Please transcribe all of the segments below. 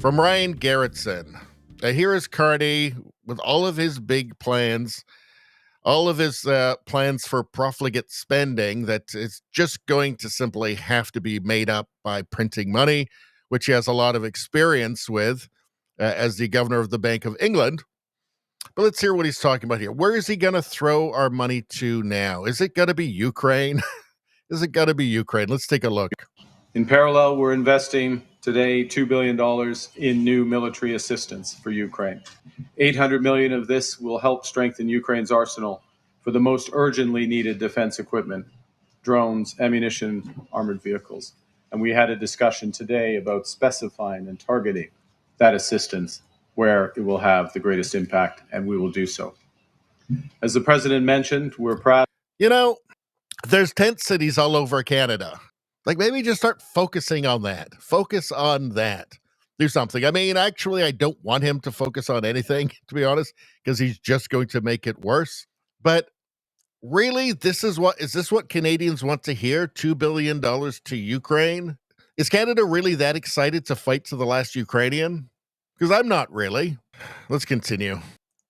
From Ryan Garrettson. Here is Carney with all of his big plans, all of his plans for profligate spending that is just going to simply have to be made up by printing money, which he has a lot of experience with as the governor of the Bank of England. But let's hear what he's talking about here. Where is he going to throw our money to now? Is it going to be Ukraine? Is it going to be Ukraine? Let's take a look. In parallel, we're investing today $2 billion in new military assistance for Ukraine. $800 million of this will help strengthen Ukraine's arsenal for the most urgently needed defense equipment, drones, ammunition, armored vehicles. And we had a discussion today about specifying and targeting that assistance where it will have the greatest impact, and we will do so. As the president mentioned, we're proud. You know, there's tent cities all over Canada. Like, maybe just start focusing on that. Focus on that. Do something. I mean, actually, I don't want him to focus on anything, to be honest, because he's just going to make it worse. But really, is this what Canadians want to hear? $2 billion to Ukraine? Is Canada really that excited to fight to the last Ukrainian? Because I'm not really. Let's continue.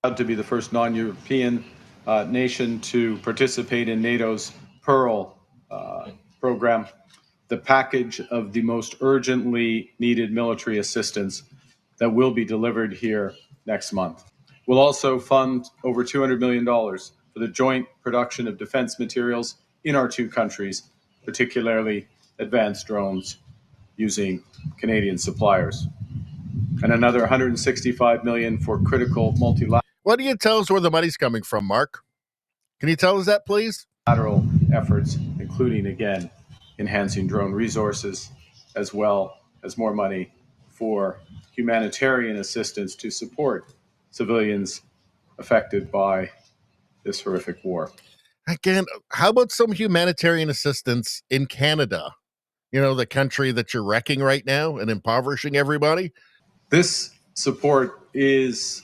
Proud to be the first non-European nation to participate in NATO's Pearl program, the package of the most urgently needed military assistance that will be delivered here next month. We'll also fund over $200 million for the joint production of defense materials in our two countries, particularly advanced drones using Canadian suppliers. And another $165 million for critical multilateral. Why don't you tell us where the money's coming from, Mark? Can you tell us that, please? Efforts, including, again, enhancing drone resources, as well as more money for humanitarian assistance to support civilians affected by this horrific war. Again, how about some humanitarian assistance in Canada? You know, the country that you're wrecking right now and impoverishing everybody? This support is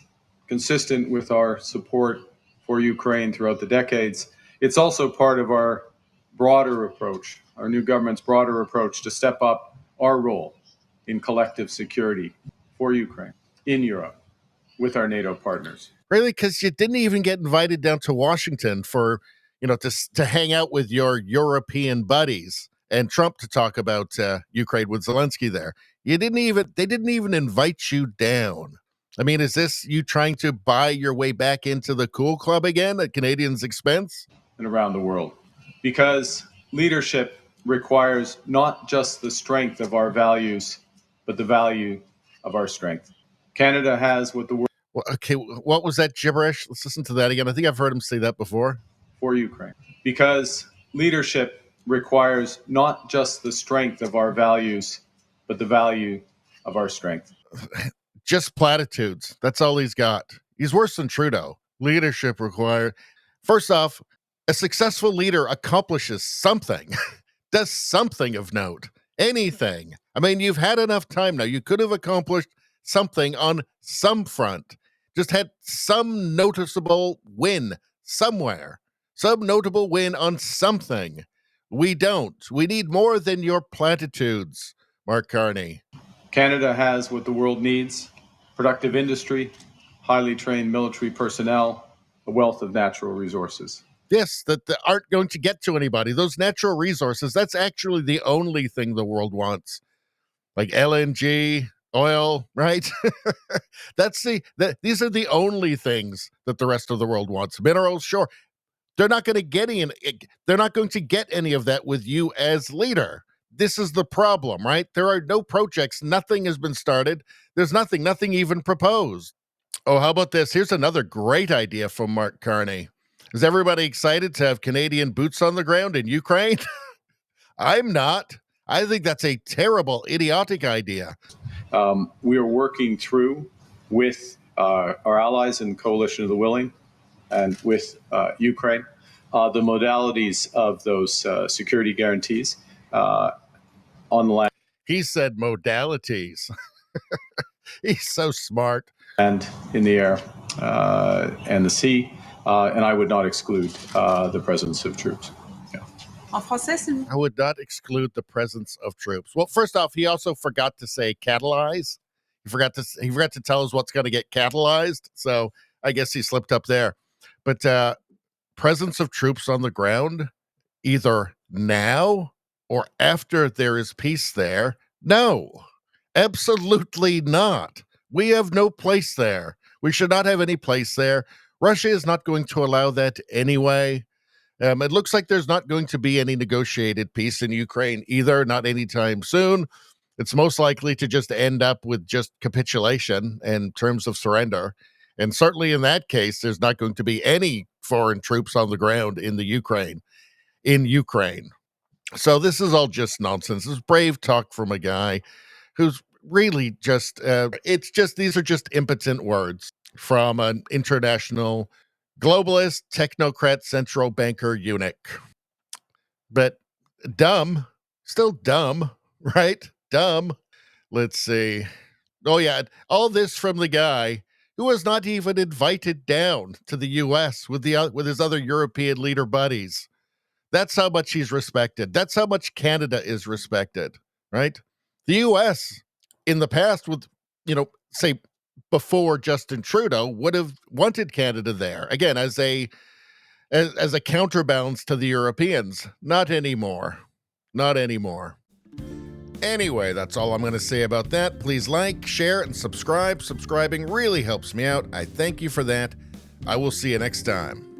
consistent with our support for Ukraine throughout the decades. It's also part of our broader approach, our new government's broader approach to step up our role in collective security for Ukraine, in Europe, with our NATO partners. Really? Because you didn't even get invited down to Washington for, to hang out with your European buddies and Trump to talk about Ukraine with Zelensky there. They didn't even invite you down. I mean, is this you trying to buy your way back into the cool club again at Canadians' expense? And around the world. Because leadership requires not just the strength of our values, but the value of our strength. Canada has what the world... Well, okay, what was that gibberish? Let's listen to that again. I think I've heard him say that before. For Ukraine. Because leadership requires not just the strength of our values, but the value of our strength. Just platitudes. That's all he's got. He's worse than Trudeau. Leadership required. First off, a successful leader accomplishes something, does something of note, anything. I mean, you've had enough time now. You could have accomplished something on some front. Just had some noticeable win somewhere. Some notable win on something. We don't. We need more than your platitudes, Mark Carney. Canada has what the world needs: productive industry, highly trained military personnel, a wealth of natural resources. Yes, that aren't going to get to anybody. Those natural resources, that's actually the only thing the world wants. Like LNG, oil, right? These are the only things that the rest of the world wants. Minerals, sure. They're not going to get any of that with you as leader. This is the problem, right? There are no projects. Nothing has been started. There's nothing even proposed. Oh, how about this? Here's another great idea from Mark Carney. Is everybody excited to have Canadian boots on the ground in Ukraine? I'm not. I think that's a terrible, idiotic idea. We are working through with our allies in the Coalition of the Willing and with Ukraine the modalities of those security guarantees on the land. He said modalities. He's so smart. And in the air and the sea. And I would not exclude the presence of troops. Yeah. I would not exclude the presence of troops. Well, first off, he also forgot to say catalyze. he forgot to tell us what's going to get catalyzed. So I guess he slipped up there. But presence of troops on the ground, either now or after there is peace there, no, absolutely not. We have no place there. We should not have any place there. Russia is not going to allow that anyway. It looks like there's not going to be any negotiated peace in Ukraine either, not anytime soon. It's most likely to just end up with just capitulation and terms of surrender. And certainly in that case, there's not going to be any foreign troops on the ground in Ukraine. So this is all just nonsense. This is brave talk from a guy who's really just, these are just impotent words from an international globalist, technocrat, central banker eunuch. But dumb, still dumb, right? Dumb. Let's see. Oh, yeah. All this from the guy who was not even invited down to the U.S. with his other European leader buddies. That's how much he's respected. That's how much Canada is respected, right? The U.S. in the past would, say before Justin Trudeau would have wanted Canada there again as a counterbalance to the Europeans. Not anymore. Not anymore. Anyway, that's all I'm going to say about that. Please like, share, and subscribe. Subscribing really helps me out. I thank you for that. I will see you next time.